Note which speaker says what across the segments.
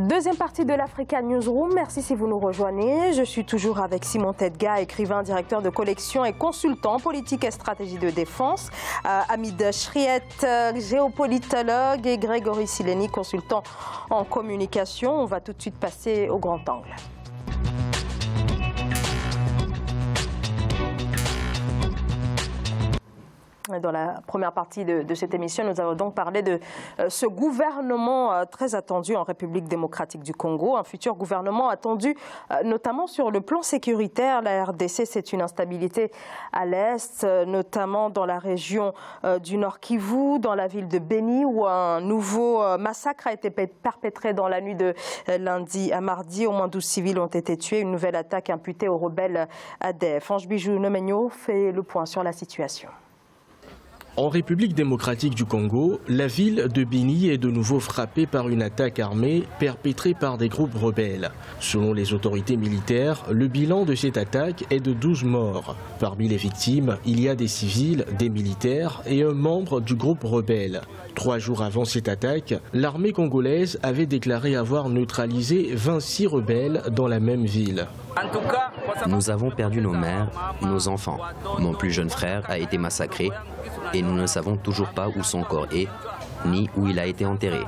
Speaker 1: Deuxième partie de l'Africa Newsroom. Merci si vous nous rejoignez. Je suis toujours avec Simon Tedga, écrivain, directeur de collection et consultant politique et stratégie de défense. Hamid Chriet, géopolitologue, et Grégory Sileni, consultant en communication. On va tout de suite passer au grand angle. Dans la première partie de cette émission, nous avons donc parlé de ce gouvernement très attendu en République démocratique du Congo, un futur gouvernement attendu notamment sur le plan sécuritaire. La RDC, c'est une instabilité à l'est, notamment dans la région du Nord Kivu, dans la ville de Béni, où un nouveau massacre a été perpétré dans la nuit de lundi à mardi. Au moins 12 civils ont été tués. Une nouvelle attaque imputée aux rebelles ADF. Ange Bijou Nomenyo fait le point sur la situation.
Speaker 2: En République démocratique du Congo, la ville de Béni est de nouveau frappée par une attaque armée perpétrée par des groupes rebelles. Selon les autorités militaires, le bilan de cette attaque est de 12 morts. Parmi les victimes, il y a des civils, des militaires et un membre du groupe rebelle. 3 jours avant cette attaque, l'armée congolaise avait déclaré avoir neutralisé 26 rebelles dans la même ville.
Speaker 3: Nous avons perdu nos mères, nos enfants. Mon plus jeune frère a été massacré et nous ne savons toujours pas où son corps est, ni où il a été enterré.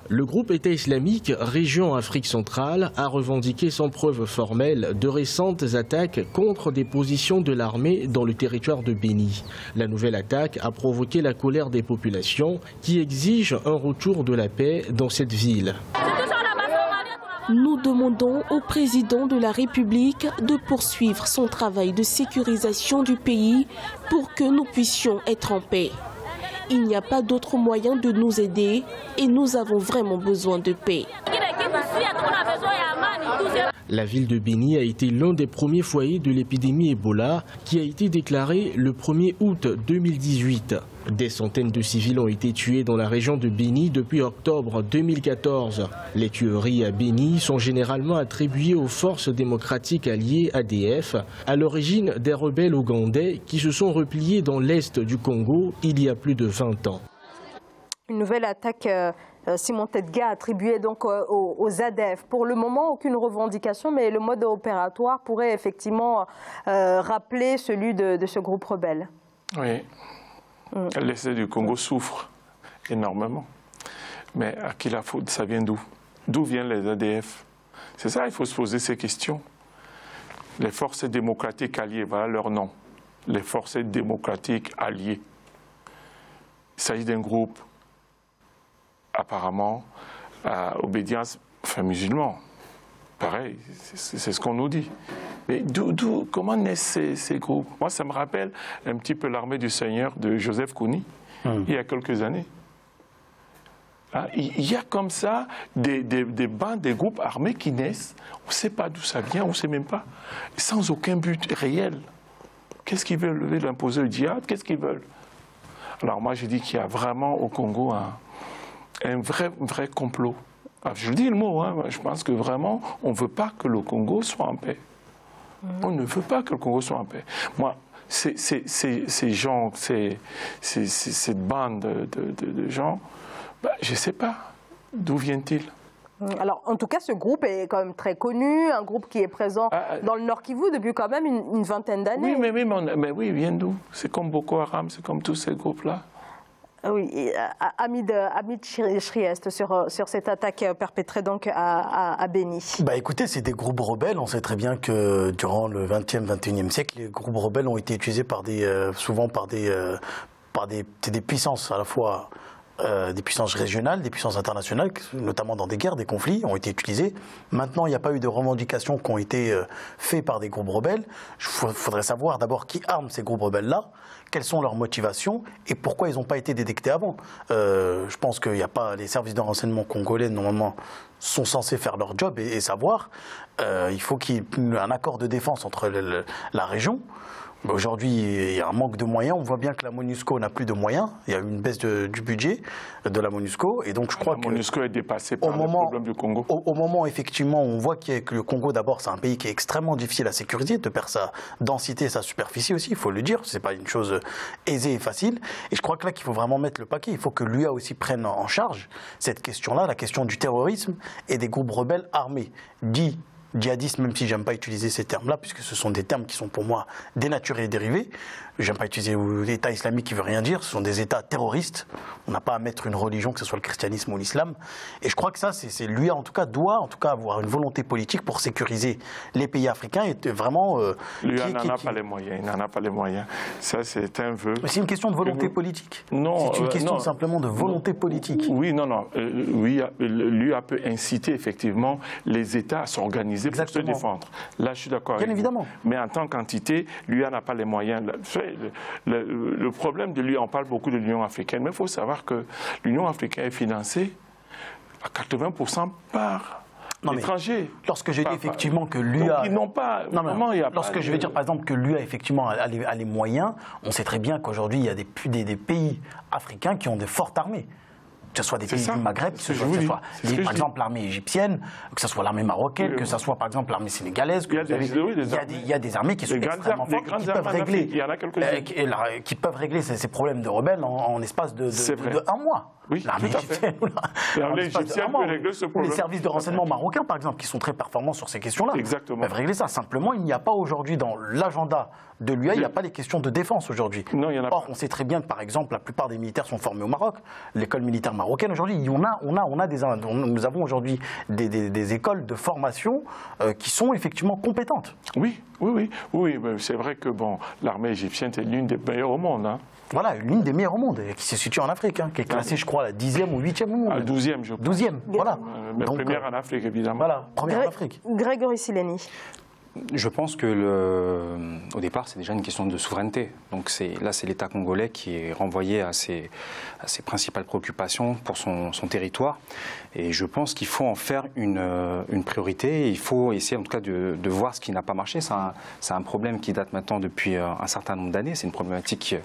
Speaker 2: Le groupe État islamique, région Afrique centrale, a revendiqué sans preuve formelle de récentes attaques contre des positions de l'armée dans le territoire de Béni. La nouvelle attaque a provoqué la colère des populations qui exigent un retour de la paix dans cette ville.
Speaker 4: Nous demandons au président de la République de poursuivre son travail de sécurisation du pays pour que nous puissions être en paix. Il n'y a pas d'autre moyen de nous aider et nous avons vraiment besoin de paix.
Speaker 2: La ville de Béni a été l'un des premiers foyers de l'épidémie Ebola qui a été déclarée le 1er août 2018. Des centaines de civils ont été tués dans la région de Béni depuis octobre 2014. Les tueries à Béni sont généralement attribuées aux forces démocratiques alliées ADF, à l'origine des rebelles ougandais qui se sont repliés dans l'est du Congo il y a plus de 20 ans.
Speaker 1: Une nouvelle attaque, Simon Tedga, attribuée donc aux ADF. Pour le moment, aucune revendication, mais le mode opératoire pourrait effectivement rappeler celui de ce groupe rebelle.
Speaker 5: Oui. L'Est du Congo souffre énormément. Mais à qui la faute? Ça vient d'où? D'où viennent les ADF? C'est ça, il faut se poser ces questions. Les forces démocratiques alliées, voilà leur nom. Les forces démocratiques alliées. Il s'agit d'un groupe apparemment à obédience musulman. Pareil, c'est ce qu'on nous dit. Mais comment naissent ces groupes? Moi, ça me rappelle un petit peu l'armée du Seigneur de Joseph Kony, il y a quelques années. Il y a comme ça des bandes, des groupes armés qui naissent. On ne sait pas d'où ça vient, on ne sait même pas. Sans aucun but réel. Qu'est-ce qu'ils veulent? Lever, l'imposer le djihad? Qu'est-ce qu'ils veulent? Alors moi, je dis qu'il y a vraiment au Congo un vrai complot. Alors, je dis le mot, hein, je pense que vraiment, on ne veut pas que le Congo soit en paix. On ne veut pas que le Congo soit en paix. Moi, ces gens, cette bande de gens, je ne sais pas. D'où viennent-ils?
Speaker 1: Alors, en tout cas, ce groupe est quand même très connu, un groupe qui est présent dans le Nord Kivu depuis quand même une vingtaine d'années.
Speaker 5: Oui, mais oui, ils viennent d'où? C'est comme Boko Haram, c'est comme tous ces groupes-là.
Speaker 1: Oui, Hamid Chriest sur cette attaque perpétrée donc à Béni.
Speaker 6: Écoutez, c'est des groupes rebelles. On sait très bien que durant le 20e, 21e siècle, les groupes rebelles ont été utilisés souvent par des puissances à la fois des puissances régionales, des puissances internationales, notamment dans des guerres, des conflits, ont été utilisés. Maintenant, il n'y a pas eu de revendications qui ont été faites par des groupes rebelles. Il faudrait savoir d'abord qui arme ces groupes rebelles-là, quelles sont leurs motivations et pourquoi ils n'ont pas été détectés avant. Je pense qu'il n'y a pas les services de renseignement congolais, normalement, sont censés faire leur job et savoir. Il faut qu'il y ait un accord de défense entre la région Aujourd'hui, il y a un manque de moyens. On voit bien que la MONUSCO n'a plus de moyens. Il y a eu une baisse du budget de la MONUSCO. Et donc, je crois que...
Speaker 5: La MONUSCO est dépassée par le problème du Congo.
Speaker 6: Au moment, effectivement, on voit que le Congo, d'abord, c'est un pays qui est extrêmement difficile à sécuriser, de par sa densité et sa superficie aussi, il faut le dire. C'est pas une chose aisée et facile. Et je crois que là, qu'il faut vraiment mettre le paquet. Il faut que l'UA aussi prenne en charge cette question-là, la question du terrorisme et des groupes rebelles armés, dits djihadistes, même si j'aime pas utiliser ces termes-là, puisque ce sont des termes qui sont pour moi dénaturés et dérivés. J'aime pas utiliser l'État islamique qui veut rien dire. Ce sont des États terroristes. On n'a pas à mettre une religion, que ce soit le christianisme ou l'islam. Et je crois que ça, l'UA en tout cas doit en tout cas avoir une volonté politique pour sécuriser les pays africains et vraiment.
Speaker 5: L'UA n'en a pas les moyens. Il n'en a pas les moyens. Ça, c'est un vœu.
Speaker 6: Mais c'est une question de volonté politique.
Speaker 5: Non,
Speaker 6: c'est une question simplement de volonté politique.
Speaker 5: Oui, non. L'UA peut inciter effectivement les États à s'organiser pour se défendre. Là, je suis d'accord.
Speaker 6: Bien évidemment.
Speaker 5: Mais en tant qu'entité, l'UA n'a pas les moyens. Le problème de l'UA, on parle beaucoup de l'Union africaine, mais il faut savoir que l'Union africaine est financée à 80% par l'étranger.
Speaker 6: Lorsque je dis effectivement que l'UA...
Speaker 5: ils n'ont pas...
Speaker 6: Lorsque je vais dire par exemple que l'UA effectivement a les moyens, on sait très bien qu'aujourd'hui il y a des pays africains qui ont de fortes armées. Que ce soit des pays du Maghreb, que ce soit par exemple l'armée égyptienne, que ce soit l'armée marocaine, que ce soit par exemple l'armée sénégalaise. Il y a des armées qui sont extrêmement fortes qui peuvent régler ces problèmes de rebelles en l'espace de un mois.
Speaker 5: Oui,
Speaker 6: l'armée égyptienne
Speaker 5: peut régler ce problème.
Speaker 6: Les services de renseignement marocains, par exemple, qui sont très performants sur ces questions-là, peuvent régler ça. Simplement, il n'y a pas aujourd'hui dans l'agenda de l'UA, il n'y a pas les questions de défense aujourd'hui. Or, on sait très bien que, par exemple, la plupart des militaires sont formés au Maroc. L'école militaire marocaine, aujourd'hui, nous avons aujourd'hui des écoles de formation qui sont effectivement compétentes.
Speaker 5: Oui, c'est vrai que l'armée égyptienne est l'une des meilleures au monde. Hein.
Speaker 6: Voilà, l'une des meilleures au monde, qui se situe en Afrique, qui est classée, je crois, à la 10e ou 8e au monde.
Speaker 5: À la 12e, je crois.
Speaker 6: 12e, voilà.
Speaker 5: Mais première en Afrique, évidemment.
Speaker 6: Voilà, première en Afrique.
Speaker 1: Grégory Sileni.
Speaker 7: Je pense que au départ, c'est déjà une question de souveraineté. Donc là, c'est l'État congolais qui est renvoyé à ses principales préoccupations pour son territoire. Et je pense qu'il faut en faire une priorité. Il faut essayer en tout cas de voir ce qui n'a pas marché. C'est un problème qui date maintenant depuis un certain nombre d'années. C'est une problématique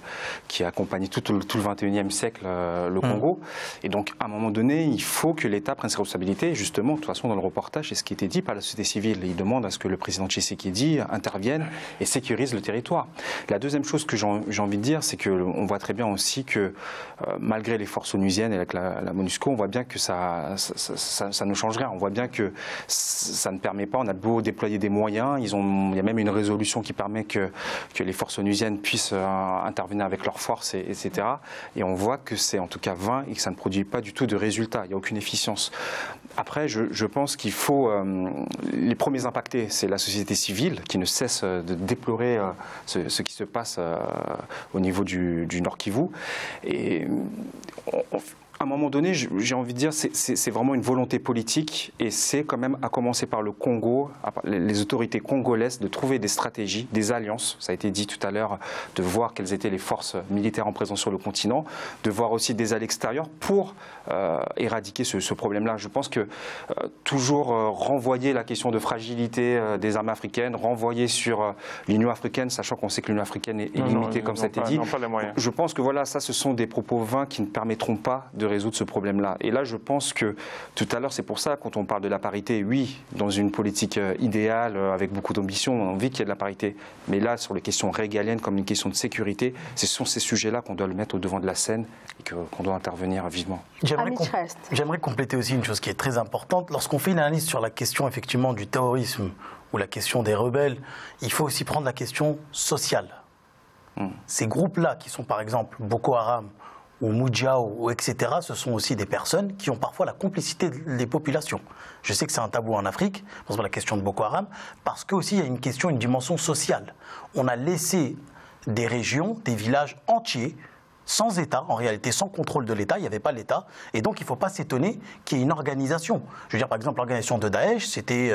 Speaker 7: qui a accompagné tout le 21e siècle le Congo. Et donc, à un moment donné, il faut que l'État prenne ses responsabilités. Justement, de toute façon, dans le reportage, c'est ce qui était dit par la société civile. Il demande à ce que le président Tshisekedi intervienne et sécurise le territoire. La deuxième chose que j'ai envie de dire, c'est qu'on voit très bien aussi que malgré les forces onusiennes et avec la MONUSCO, on voit bien que ça ne change rien. On voit bien que ça ne permet pas, on a beau déployer des moyens, il y a même une résolution qui permet que les forces onusiennes puissent intervenir avec leurs forces, etc. Et on voit que c'est en tout cas vain et que ça ne produit pas du tout de résultats, il n'y a aucune efficience. Après, je pense qu'il faut... les premiers impactés, c'est la société civile qui ne cesse de déplorer ce qui se passe au niveau du Nord Kivu. Et à un moment donné, j'ai envie de dire, c'est vraiment une volonté politique et c'est quand même à commencer par le Congo, les autorités congolaises, de trouver des stratégies, des alliances, ça a été dit tout à l'heure, de voir quelles étaient les forces militaires en présence sur le continent, de voir aussi des alliés extérieurs pour éradiquer ce problème-là. Je pense que toujours renvoyer la question de fragilité des armées africaines, renvoyer sur l'Union africaine, sachant qu'on sait que l'Union africaine est limitée, comme ça a été dit, je pense que voilà, ça ce sont des propos vains qui ne permettront pas de résoudre ce problème-là. Et là, je pense que tout à l'heure, c'est pour ça, quand on parle de la parité, oui, dans une politique idéale, avec beaucoup d'ambition, on a envie qu'il y ait de la parité. Mais là, sur les questions régaliennes, comme une question de sécurité, ce sont ces sujets-là qu'on doit le mettre au devant de la scène et qu'on doit intervenir vivement.
Speaker 6: J'aimerais compléter aussi une chose qui est très importante. Lorsqu'on fait une analyse sur la question, effectivement, du terrorisme ou la question des rebelles, il faut aussi prendre la question sociale. Ces groupes-là, qui sont par exemple Boko Haram, ou Moudjahou, ou etc., ce sont aussi des personnes qui ont parfois la complicité des populations. Je sais que c'est un tabou en Afrique, par exemple la question de Boko Haram, parce qu'aussi il y a une question, une dimension sociale. On a laissé des régions, des villages entiers, sans État, en réalité, sans contrôle de l'État, il n'y avait pas l'État, et donc il ne faut pas s'étonner qu'il y ait une organisation. Je veux dire, par exemple, l'organisation de Daesh, c'était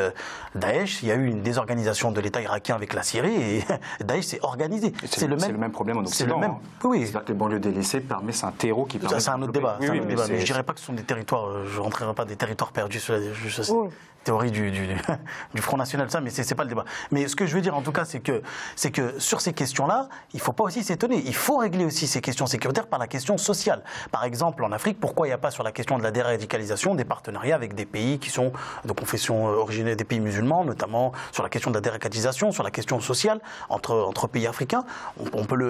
Speaker 6: Daesh, il y a eu une désorganisation de l'État irakien avec la Syrie, et Daesh s'est organisé.
Speaker 7: C'est le même problème en Occident.
Speaker 6: Oui.
Speaker 7: C'est-à-dire que les banlieues délaissées c'est un terreau qui permet...
Speaker 6: Ça, c'est un autre débat. Mais je ne dirais pas que ce sont des territoires, je ne rentrerai pas des territoires perdus sur la... théorie du Front National, ça, mais c'est pas le débat. Mais ce que je veux dire, en tout cas, c'est que sur ces questions-là, il ne faut pas aussi s'étonner. Il faut régler aussi ces questions sécuritaires par la question sociale. Par exemple, en Afrique, pourquoi il n'y a pas sur la question de la déradicalisation des partenariats avec des pays qui sont de confession originaire des pays musulmans, notamment sur la question de la déradicalisation, sur la question sociale entre pays africains.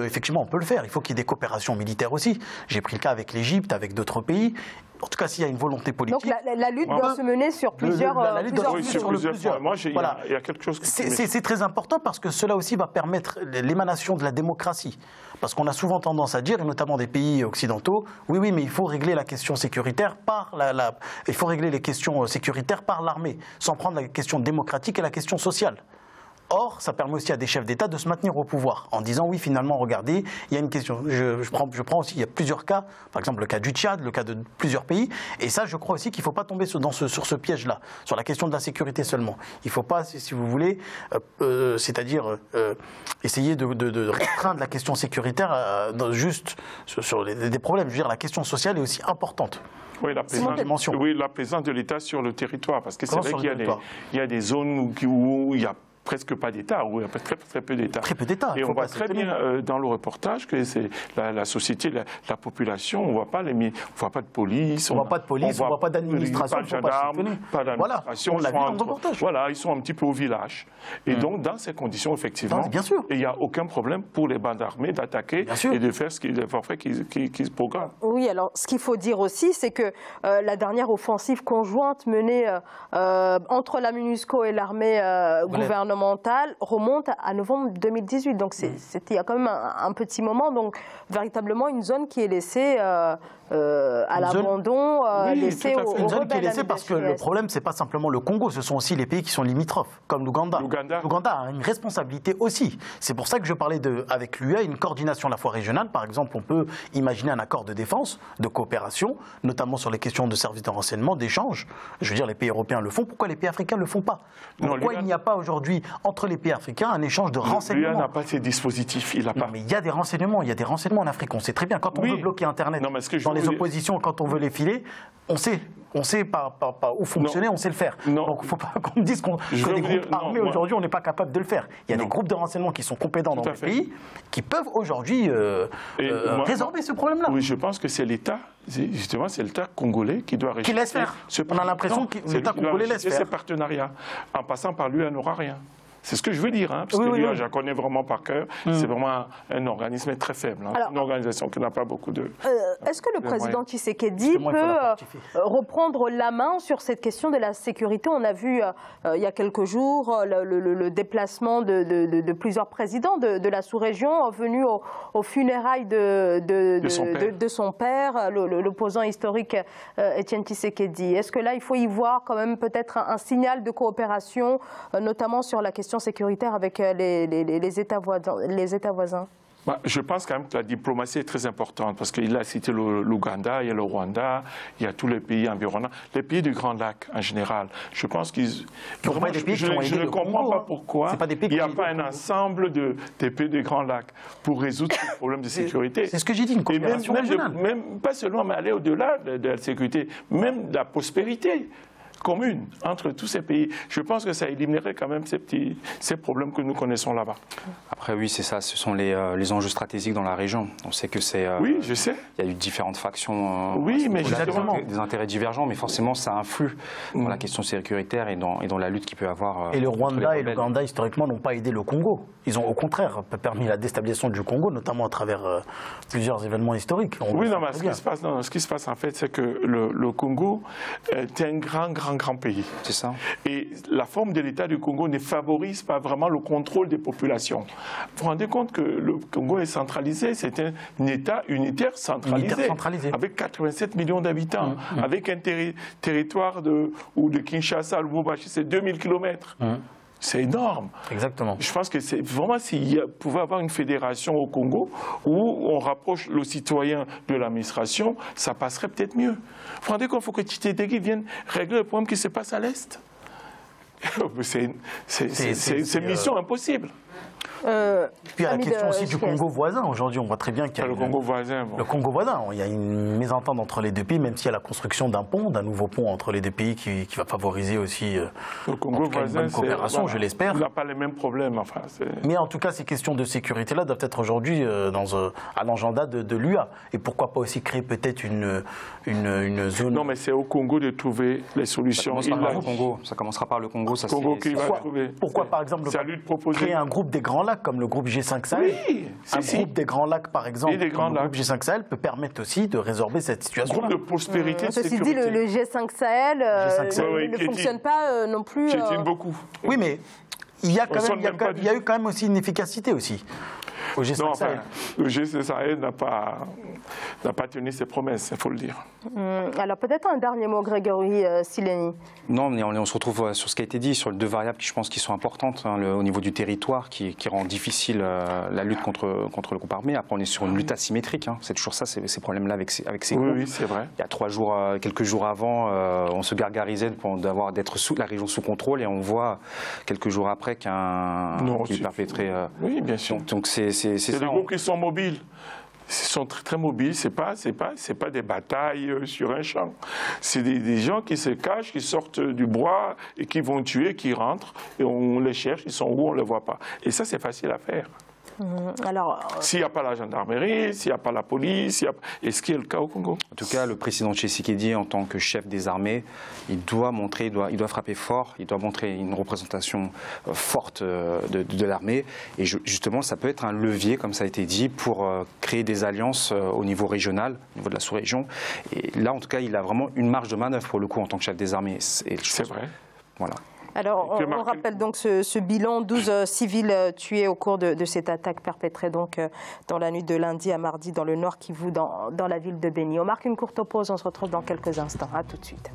Speaker 6: Effectivement, on peut le faire. Il faut qu'il y ait des coopérations militaires aussi. J'ai pris le cas avec l'Égypte, avec d'autres pays. En tout cas, s'il y a une volonté politique.
Speaker 1: Donc la lutte doit se mener sur plusieurs.
Speaker 5: Moi, il y a quelque chose.
Speaker 6: C'est très important parce que cela aussi va permettre l'émanation de la démocratie. Parce qu'on a souvent tendance à dire, et notamment des pays occidentaux, oui, mais il faut régler la question sécuritaire par il faut régler les questions sécuritaires par l'armée, sans prendre la question démocratique et la question sociale. Or, ça permet aussi à des chefs d'État de se maintenir au pouvoir en disant oui, finalement, regardez, il y a une question. Je prends aussi, il y a plusieurs cas, par exemple le cas du Tchad, le cas de plusieurs pays, et ça, je crois aussi qu'il ne faut pas tomber sur ce piège-là, sur la question de la sécurité seulement. Il ne faut pas, si vous voulez, c'est-à-dire essayer de restreindre la question sécuritaire juste sur des problèmes. Je veux dire, la question sociale est aussi importante.
Speaker 5: Oui, la présence de l'État sur le territoire, parce que c'est vrai qu'il y a des zones où il y a presque pas d'État, où il y a très peu d'État.
Speaker 6: Très peu d'État.
Speaker 5: Et on voit très bien dans le reportage que c'est la société, la population, on ne voit pas de police.
Speaker 6: On ne voit pas de police, on ne voit pas d'administration.
Speaker 5: Pas de gendarmes, pas d'administration.
Speaker 6: Voilà, on l'a vu dans le reportage.
Speaker 5: Voilà, ils sont un petit peu au village. Et donc, dans ces conditions, effectivement,
Speaker 6: bien sûr.
Speaker 5: Il n'y a aucun problème pour les bandes armées d'attaquer et de faire les forfaits qu'ils se programment.
Speaker 1: Oui, alors ce qu'il faut dire aussi, c'est que la dernière offensive conjointe menée entre la MONUSCO et l'armée gouvernementale remonte à novembre 2018. Donc c'était il y a quand même un petit moment. Donc véritablement une zone qui est laissée à l'abandon, laissée aux rebelles.
Speaker 6: Une zone qui est laissée parce que le problème, c'est pas simplement le Congo, ce sont aussi les pays qui sont limitrophes, comme l'Ouganda. L'Ouganda a une responsabilité aussi. C'est pour ça que je parlais avec l'UE, une coordination à la fois régionale. Par exemple, on peut imaginer un accord de défense, de coopération, notamment sur les questions de services de renseignement, d'échange. Je veux dire, les pays européens le font. Pourquoi les pays africains ne le font pas? Pourquoi il n'y a pas aujourd'hui entre les pays africains un échange de renseignements?
Speaker 5: L'UE n'a pas ces dispositifs, il n'a pas.
Speaker 6: Mais il y a des renseignements en Afrique. On sait très bien, quand on veut bloquer Internet dans les oppositions, quand on veut les filer, on sait par où fonctionner, on sait le faire. Donc il ne faut pas qu'on me dise que des groupes armés aujourd'hui, on n'est pas capable de le faire. Il y a des groupes de renseignement qui sont compétents dans les pays, qui peuvent aujourd'hui résorber ce problème-là.
Speaker 5: Oui, je pense que c'est l'État, justement, c'est l'État congolais qui doit régir.
Speaker 6: Qui laisse faire. On a l'impression que l'État congolais laisse faire.
Speaker 5: Ces partenariats. En passant par lui, elle n'aura rien. C'est ce que je veux dire, parce que l'UE, je la connais vraiment par cœur. C'est vraiment un organisme très faible, une organisation qui n'a pas beaucoup de...
Speaker 1: Est-ce que le président Tshisekedi peut reprendre la main sur cette question de la sécurité? On a vu il y a quelques jours le déplacement de plusieurs présidents de la sous-région venus aux funérailles de son père, l'opposant historique Étienne Tshisekedi. Est-ce que là, il faut y voir quand même peut-être un signal de coopération, notamment sur la question sécuritaire avec les États voisins?
Speaker 5: Je pense quand même que la diplomatie est très importante parce qu'il a cité l'Ouganda, il y a le Rwanda, il y a tous les pays environnants, les pays du Grand Lac en général. Je pense qu'ils... Je ne comprends pas pourquoi il n'y a pas un ensemble des pays du Grand Lac pour résoudre ce problème de sécurité.
Speaker 6: C'est ce que j'ai dit, une coopération régionale.
Speaker 5: Même pas seulement, mais aller au-delà de la sécurité, même de la prospérité commune entre tous ces pays. Je pense que ça éliminerait quand même ces problèmes que nous connaissons là-bas.
Speaker 7: Après, oui, c'est ça. Ce sont les enjeux stratégiques dans la région. On sait que c'est...
Speaker 5: oui, je sais.
Speaker 7: Il y a eu différentes factions.
Speaker 5: Oui, mais justement...
Speaker 7: Des intérêts divergents, mais forcément, ça influe dans la question sécuritaire et dans la lutte qu'il peut y avoir.
Speaker 6: Et le Rwanda et l'Ouganda, historiquement, n'ont pas aidé le Congo. Ils ont au contraire permis la déstabilisation du Congo, notamment à travers plusieurs événements historiques.
Speaker 5: Oui, non, mais ce qui se passe en fait, c'est que le Congo est un grand pays.
Speaker 7: C'est ça.
Speaker 5: Et la forme de l'État du Congo ne favorise pas vraiment le contrôle des populations. Vous vous rendez compte que le Congo est centralisé, c'est un État unitaire centralisé, avec 87 millions d'habitants, avec un territoire de Kinshasa à Lubumbashi, c'est 2000 km. C'est énorme.
Speaker 6: Exactement.
Speaker 5: Je pense que c'est vraiment s'il pouvait avoir une fédération au Congo où on rapproche le citoyen de l'administration, ça passerait peut-être mieux. Vous vous rendez compte qu'il faut que Tshisekedi vienne régler le problème qui se passe à l'Est? C'est mission impossible.
Speaker 6: Puis il y a la question aussi du Congo voisin. Aujourd'hui, on voit très bien qu'il y a
Speaker 5: le Congo voisin. Bon.
Speaker 6: Le Congo voisin. Il y a une mésentente entre les deux pays, même s'il y a la construction d'un pont, d'un nouveau pont entre les deux pays qui va favoriser aussi
Speaker 5: le Congo voisin,
Speaker 6: une bonne coopération, voilà, je l'espère.
Speaker 5: Il n'a pas les mêmes problèmes. Enfin,
Speaker 6: mais en tout cas, ces questions de sécurité-là doivent être aujourd'hui à l'agenda de l'UA. Et pourquoi pas aussi créer peut-être une zone...
Speaker 5: Non, mais c'est au Congo de trouver les solutions.
Speaker 7: Ça commencera par le Congo. Ça
Speaker 5: Congo qui va trouver.
Speaker 6: Pourquoi, par exemple, créer un groupe des Grands Lacs comme le groupe G5 Sahel?
Speaker 5: Oui,
Speaker 6: groupe des Grands Lacs, par exemple, le groupe G5 Sahel peut permettre aussi de résorber cette situation.
Speaker 5: Groupe de prospérité,
Speaker 1: ceci dit, le G5 Sahel ne fonctionne pas non plus.
Speaker 5: Beaucoup.
Speaker 6: Oui, mais il y a eu quand même aussi une efficacité aussi. Au G5
Speaker 5: non,
Speaker 6: Sahel.
Speaker 5: Le G5 Sahel n'a pas tenu ses promesses, il faut le dire.
Speaker 1: Alors peut-être un dernier mot, Grégory Sileni.
Speaker 7: Non, mais on se retrouve sur ce qui a été dit, sur les deux variables qui, je pense, qui sont importantes, au niveau du territoire, qui rend difficile la lutte contre le groupe armé. Après, on est sur une lutte asymétrique. C'est toujours ça, ces problèmes-là avec ces groupes.
Speaker 5: Oui, c'est vrai.
Speaker 7: Il y a quelques jours avant, on se gargarisait d'être la région sous contrôle, et on voit quelques jours après qui est perpétré.
Speaker 5: Oui, bien sûr.
Speaker 7: Donc c'est
Speaker 5: des groupes qui sont mobiles. Ils sont très, très mobiles. C'est pas des batailles sur un champ. C'est des gens qui se cachent, qui sortent du bois et qui vont tuer, qui rentrent, et on les cherche, ils sont où, on ne les voit pas. Et ça, c'est facile à faire. S'il n'y a pas la gendarmerie, s'il n'y a pas la police, et ce qui est le cas au Congo.
Speaker 7: En tout cas, le président Tshisekedi, en tant que chef des armées, il doit frapper fort, il doit montrer une représentation forte de l'armée. Et justement, ça peut être un levier, comme ça a été dit, pour créer des alliances au niveau régional, au niveau de la sous-région. Et là, en tout cas, il a vraiment une marge de manœuvre, pour le coup, en tant que chef des armées.
Speaker 5: C'est vrai.
Speaker 7: Voilà.
Speaker 1: Alors, on rappelle donc ce bilan, 12 civils tués au cours de cette attaque perpétrée donc dans la nuit de lundi à mardi dans le Nord Kivu, dans la ville de Beni. On marque une courte pause, on se retrouve dans quelques instants. À tout de suite.